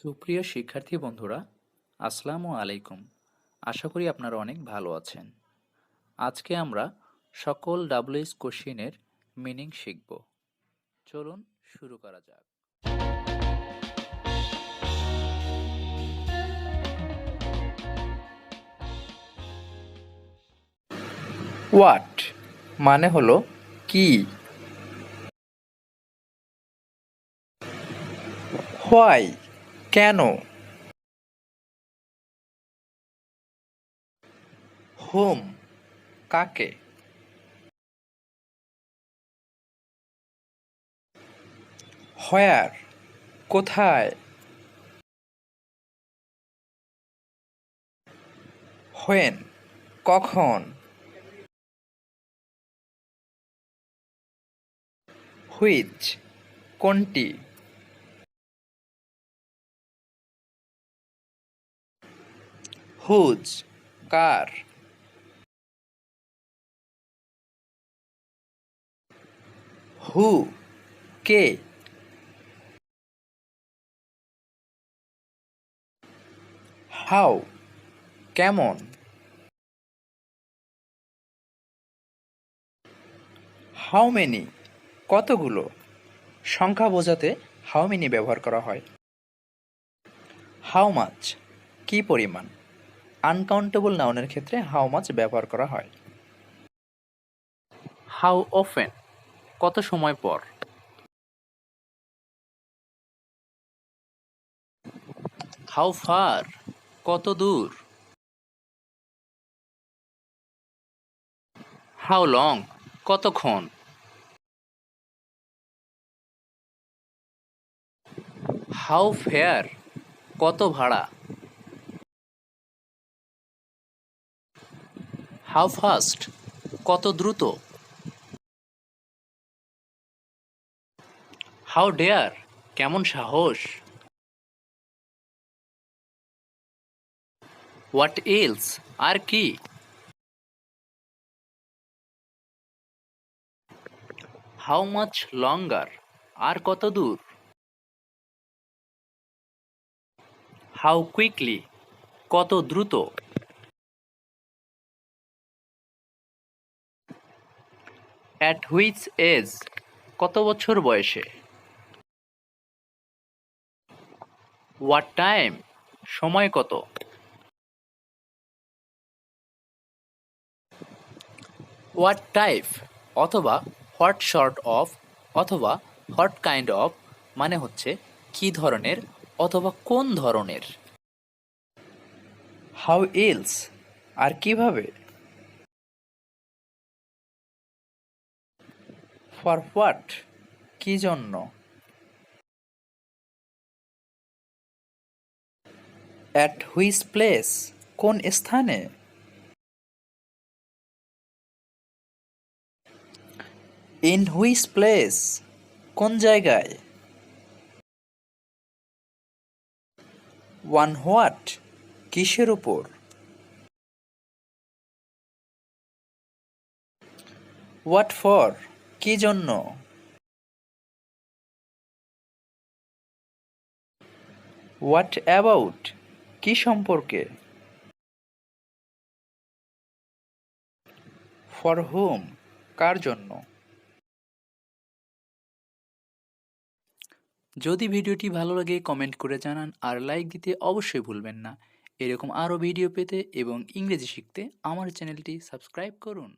সুপ্রিয় শিক্ষার্থী বন্ধুরা, আসসালামু আলাইকুম। আশা করি আপনারা অনেক ভালো আছেন। আজকে আমরা সকল ডাব্লিউএইচ কোশ্চেনের মিনিং শিখব। চলুন শুরু করা যাক। হোয়াট মানে হলো কি। হোয়াই কেন। হোম কাকে। হোয়ার কোথায়। হোয়েন কখন। হুইচ কোনটি। হুজ কার। হু কে। হাউ কেমন। হাউ মেনি কতগুলো। সংখ্যা বোঝাতে হাউ মেনি ব্যবহার করা হয়। হাউ মাচ কি পরিমাণ। আনকাউন্টেবল নাউনের ক্ষেত্রে হাউ মাচ ব্যবহার করা হয়। হাউ অফেন কত সময় পর। হাউ ফার কত দূর। হাউ লং কতক্ষণ। হাউ ফেয়ার কত ভাড়া। হাউ ফাস্ট কত দ্রুত। হাউ ডেয়ার কেমন সাহস। হোয়াট এলস আর কি। হাউ মাচ লঙ্গার আর কত দূর। হাউ কুইকলি কত দ্রুত। অ্যাট হুইচ এজ কত বছর বয়সে। হোয়াট টাইম সময় কত। হোয়াট টাইপ অথবা হোয়াট সর্ট অফ অথবা হোয়াট কাইন্ড অফ মানে হচ্ছে কি ধরনের অথবা কোন ধরনের। হাউ এলস আর কিভাবে। ফর হোয়াট কি জন্য। অ্যাট হুইচ প্লেস কোন স্থানে। ইন হুইচ প্লেস কোন জায়গায়। ওয়ান হোয়াট কিসের উপর। হোয়াট ফর কি জন্য। হোয়াট অ্যাবাউট কি সম্পর্কে। ফর হুম কার জন্য। যদি ভিডিওটি ভালো লাগে কমেন্ট করে জানান আর লাইক দিতে অবশ্যই ভুলবেন না। এরকম আরও ভিডিও পেতে এবং ইংরেজি শিখতে আমার চ্যানেলটি সাবস্ক্রাইব করুন।